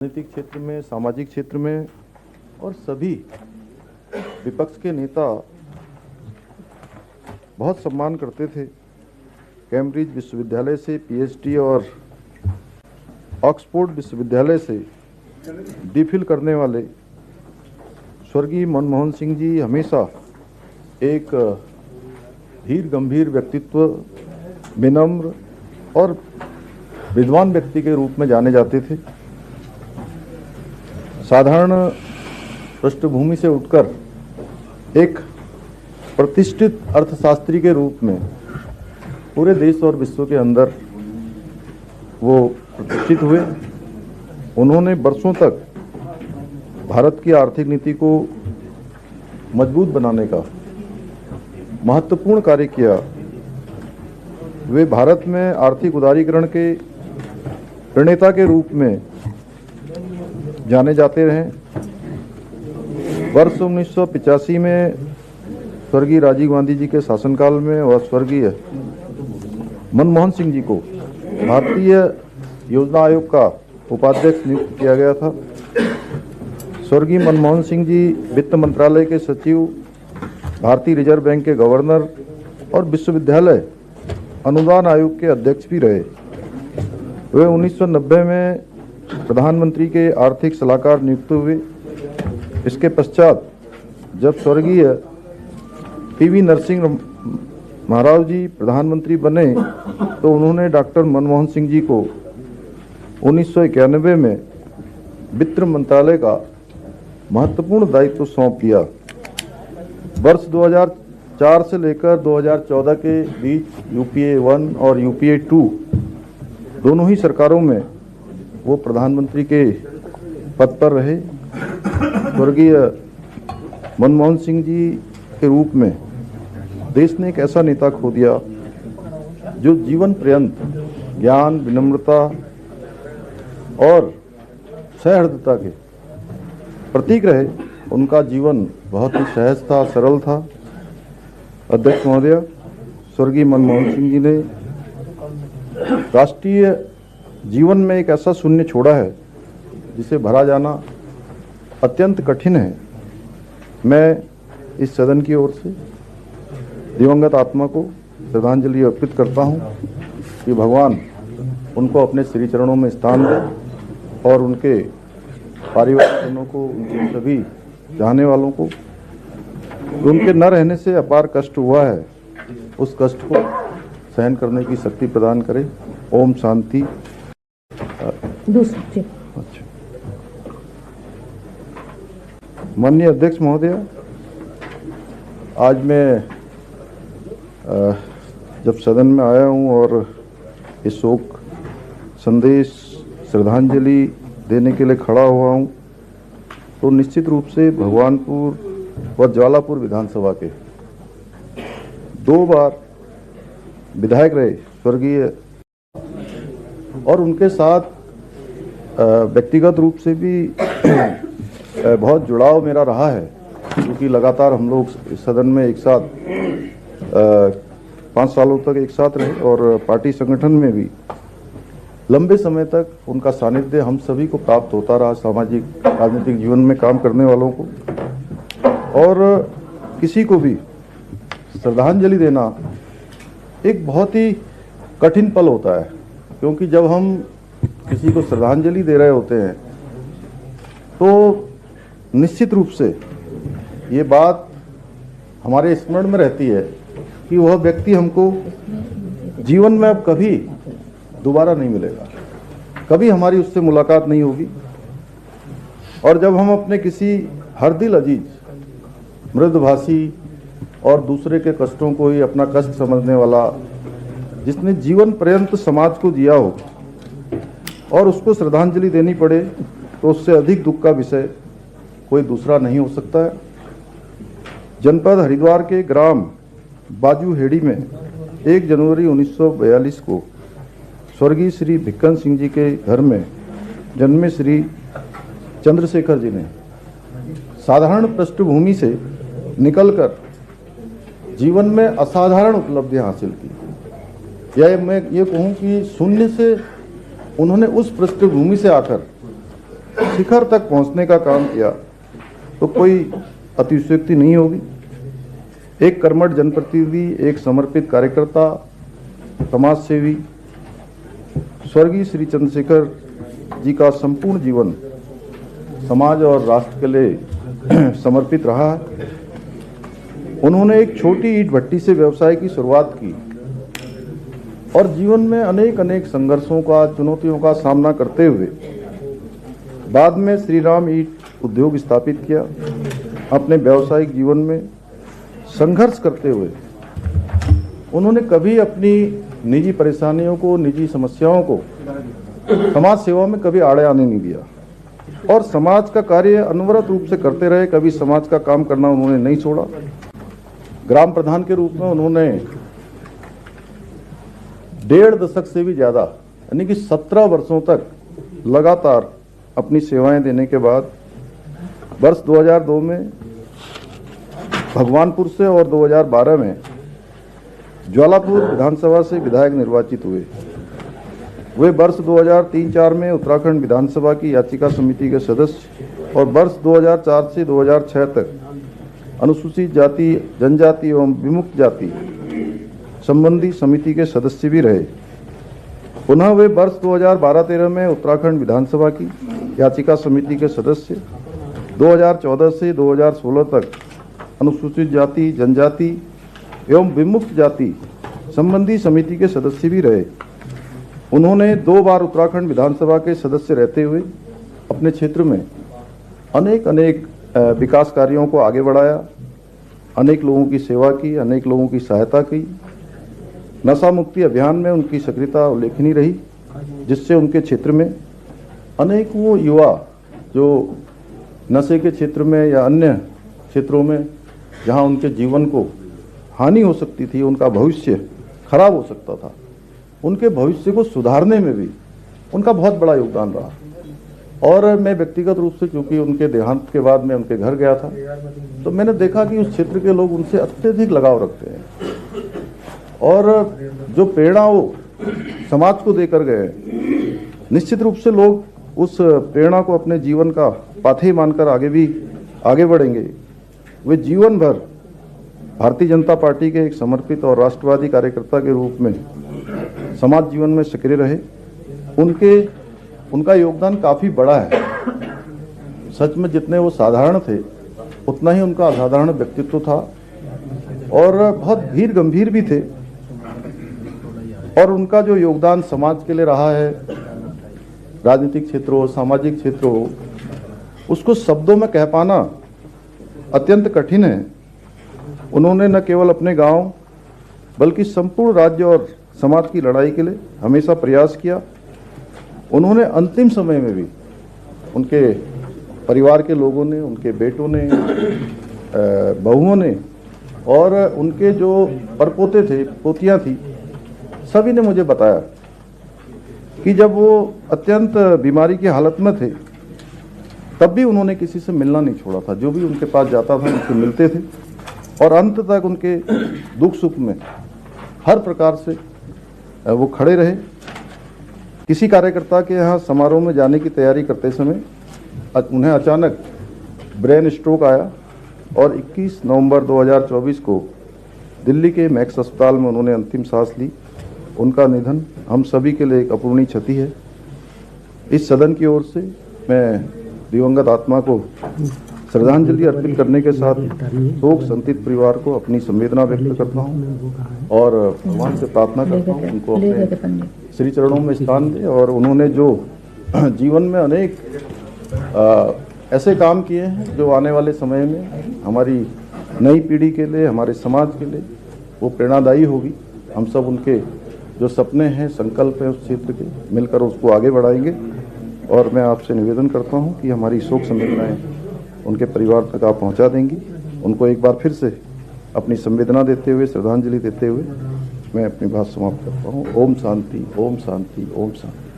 राजनीतिक क्षेत्र में, सामाजिक क्षेत्र में और सभी विपक्ष के नेता बहुत सम्मान करते थे। कैम्ब्रिज विश्वविद्यालय से पीएचडी और ऑक्सफोर्ड विश्वविद्यालय से डीफिल करने वाले स्वर्गीय मनमोहन सिंह जी हमेशा एक धीर गंभीर व्यक्तित्व, विनम्र और विद्वान व्यक्ति के रूप में जाने जाते थे। साधारण पृष्ठभूमि से उठकर एक प्रतिष्ठित अर्थशास्त्री के रूप में पूरे देश और विश्व के अंदर वो प्रतिष्ठित हुए। उन्होंने वर्षों तक भारत की आर्थिक नीति को मजबूत बनाने का महत्वपूर्ण कार्य किया। वे भारत में आर्थिक उदारीकरण के प्रणेता के रूप में जाने जाते रहे। वर्ष 1985 में स्वर्गीय राजीव गांधी जी के शासनकाल में और स्वर्गीय मनमोहन सिंह जी को भारतीय योजना आयोग का उपाध्यक्ष नियुक्त किया गया था। स्वर्गीय मनमोहन सिंह जी वित्त मंत्रालय के सचिव, भारतीय रिजर्व बैंक के गवर्नर और विश्वविद्यालय अनुदान आयोग के अध्यक्ष भी रहे। वे 1990 में प्रधानमंत्री के आर्थिक सलाहकार नियुक्त हुए। इसके पश्चात जब स्वर्गीय पीवी नरसिंह महाराव जी प्रधानमंत्री बने तो उन्होंने डॉक्टर मनमोहन सिंह जी को 1991 में वित्त मंत्रालय का महत्वपूर्ण दायित्व सौंप दिया। वर्ष 2004 से लेकर 2014 के बीच यूपीए 1 और यूपीए 2 दोनों ही सरकारों में वो प्रधानमंत्री के पद पर रहे। स्वर्गीय मनमोहन सिंह जी के रूप में देश ने एक ऐसा नेता खो दिया जो जीवन पर्यंत ज्ञान, विनम्रता और सहृदयता के प्रतीक रहे। उनका जीवन बहुत ही सहज था, सरल था। अध्यक्ष महोदय, स्वर्गीय मनमोहन सिंह जी ने राष्ट्रीय जीवन में एक ऐसा शून्य छोड़ा है जिसे भरा जाना अत्यंत कठिन है। मैं इस सदन की ओर से दिवंगत आत्मा को श्रद्धांजलि अर्पित करता हूं कि भगवान उनको अपने श्री चरणों में स्थान दे और उनके परिवारजनों को, उनके सभी चाहने वालों को उनके न रहने से अपार कष्ट हुआ है, उस कष्ट को सहन करने की शक्ति प्रदान करे। ओम शांति। दूसरी। अच्छा, माननीय अध्यक्ष महोदय, आज मैं जब सदन में आया हूं और इस शोक संदेश, श्रद्धांजलि देने के लिए खड़ा हुआ हूं तो निश्चित रूप से भगवानपुर व ज्वालापुर विधानसभा के 2 बार विधायक रहे स्वर्गीय और उनके साथ व्यक्तिगत रूप से भी बहुत जुड़ाव मेरा रहा है, क्योंकि लगातार हम लोग इस सदन में एक साथ 5 सालों तक एक साथ रहे और पार्टी संगठन में भी लंबे समय तक उनका सानिध्य हम सभी को प्राप्त होता रहा, सामाजिक राजनीतिक जीवन में काम करने वालों को। और किसी को भी श्रद्धांजलि देना एक बहुत ही कठिन पल होता है, क्योंकि जब हम किसी को श्रद्धांजलि दे रहे होते हैं तो निश्चित रूप से ये बात हमारे स्मरण में रहती है कि वह व्यक्ति हमको जीवन में अब कभी दोबारा नहीं मिलेगा, कभी हमारी उससे मुलाकात नहीं होगी। और जब हम अपने किसी हर दिल अजीज, मृदभाषी और दूसरे के कष्टों को ही अपना कष्ट समझने वाला, जिसने जीवन पर्यंत समाज को जिया हो और उसको श्रद्धांजलि देनी पड़े तो उससे अधिक दुख का विषय कोई दूसरा नहीं हो सकता है। जनपद हरिद्वार के ग्राम बाजूहेड़ी में 1 जनवरी 1942 को स्वर्गीय श्री भिक्कन सिंह जी के घर में जन्मे श्री चंद्रशेखर जी ने साधारण पृष्ठभूमि से निकलकर जीवन में असाधारण उपलब्धियां हासिल की। या मैं ये कहूं कि शून्य से उन्होंने उस पृष्ठभूमि से आकर शिखर तक पहुंचने का काम किया तो कोई अतिशयोक्ति नहीं होगी। एक कर्मठ जनप्रतिनिधि, एक समर्पित कार्यकर्ता, समाज सेवी, स्वर्गीय श्री चंद्रशेखर जी का संपूर्ण जीवन समाज और राष्ट्र के लिए समर्पित रहा है। उन्होंने एक छोटी ईंट भट्टी से व्यवसाय की शुरुआत की और जीवन में अनेक संघर्षों का, चुनौतियों का सामना करते हुए बाद में श्री राम ईंट उद्योग स्थापित किया। अपने व्यावसायिक जीवन में संघर्ष करते हुए उन्होंने कभी अपनी निजी परेशानियों को, निजी समस्याओं को समाज सेवा में कभी आड़े आने नहीं दिया और समाज का कार्य अनवरत रूप से करते रहे। कभी समाज का काम करना उन्होंने नहीं छोड़ा। ग्राम प्रधान के रूप में उन्होंने 1.5 दशक से भी ज्यादा यानी कि 17 वर्षों तक लगातार अपनी सेवाएं देने के बाद वर्ष 2002 में भगवानपुर से और 2012 में ज्वालापुर विधानसभा से विधायक निर्वाचित हुए। वे वर्ष 2003-04 में उत्तराखंड विधानसभा की याचिका समिति के सदस्य और वर्ष 2004 से 2006 तक अनुसूचित जाति, जनजाति एवं विमुक्त जाति संबंधी समिति के सदस्य भी रहे। पुनः वे वर्ष 2012-13 में उत्तराखंड विधानसभा की याचिका समिति के सदस्य, 2014 से 2016 तक अनुसूचित जाति, जनजाति एवं विमुक्त जाति संबंधी समिति के सदस्य भी रहे। उन्होंने 2 बार उत्तराखंड विधानसभा के सदस्य रहते हुए अपने क्षेत्र में अनेक विकास कार्यों को आगे बढ़ाया, अनेक लोगों की सेवा की, अनेक लोगों की सहायता की। नशा मुक्ति अभियान में उनकी सक्रियता उल्लेखनीय रही, जिससे उनके क्षेत्र में अनेकों युवा जो नशे के क्षेत्र में या अन्य क्षेत्रों में जहां उनके जीवन को हानि हो सकती थी, उनका भविष्य खराब हो सकता था, उनके भविष्य को सुधारने में भी उनका बहुत बड़ा योगदान रहा। और मैं व्यक्तिगत रूप से, क्योंकि उनके देहांत के बाद मैं उनके घर गया था, तो मैंने देखा कि उस क्षेत्र के लोग उनसे अत्यधिक लगाव रखते हैं और जो प्रेरणा वो समाज को देकर गए, निश्चित रूप से लोग उस प्रेरणा को अपने जीवन का पाथेय मानकर आगे बढ़ेंगे। वे जीवन भर भारतीय जनता पार्टी के एक समर्पित और राष्ट्रवादी कार्यकर्ता के रूप में समाज जीवन में सक्रिय रहे। उनका योगदान काफी बड़ा है। सच में जितने वो साधारण थे उतना ही उनका असाधारण व्यक्तित्व था और बहुत धीर गंभीर भी थे। और उनका जो योगदान समाज के लिए रहा है, राजनीतिक क्षेत्र हो, सामाजिक क्षेत्र हो, उसको शब्दों में कह पाना अत्यंत कठिन है। उन्होंने न केवल अपने गांव बल्कि संपूर्ण राज्य और समाज की लड़ाई के लिए हमेशा प्रयास किया। उन्होंने अंतिम समय में भी उनके परिवार के लोगों ने, उनके बेटों ने, बहुओं ने और उनके जो परपोते थे, पोतियां थी, सभी ने मुझे बताया कि जब वो अत्यंत बीमारी की हालत में थे तब भी उन्होंने किसी से मिलना नहीं छोड़ा था। जो भी उनके पास जाता था उनसे मिलते थे और अंत तक उनके दुख सुख में हर प्रकार से वो खड़े रहे। किसी कार्यकर्ता के यहाँ समारोह में जाने की तैयारी करते समय उन्हें अचानक ब्रेन स्ट्रोक आया और 21 नवंबर 2024 को दिल्ली के मैक्स अस्पताल में उन्होंने अंतिम सांस ली। उनका निधन हम सभी के लिए एक अपूरणीय क्षति है। इस सदन की ओर से मैं दिवंगत आत्मा को श्रद्धांजलि अर्पित करने के साथ शोक संतप्त परिवार को अपनी संवेदना व्यक्त करता हूँ और भगवान से प्रार्थना करता हूँ उनको अपने श्री चरणों में स्थान दे। और उन्होंने जो जीवन में अनेक ऐसे काम किए हैं जो आने वाले समय में हमारी नई पीढ़ी के लिए, हमारे समाज के लिए वो प्रेरणादायी होगी। हम सब उनके जो सपने हैं, संकल्प हैं उस क्षेत्र के, मिलकर उसको आगे बढ़ाएंगे। और मैं आपसे निवेदन करता हूं कि हमारी शोक संवेदनाएं उनके परिवार तक आप पहुंचा देंगी। उनको एक बार फिर से अपनी संवेदना देते हुए, श्रद्धांजलि देते हुए मैं अपनी बात समाप्त करता हूं। ओम शांति, ओम शांति, ओम शांति।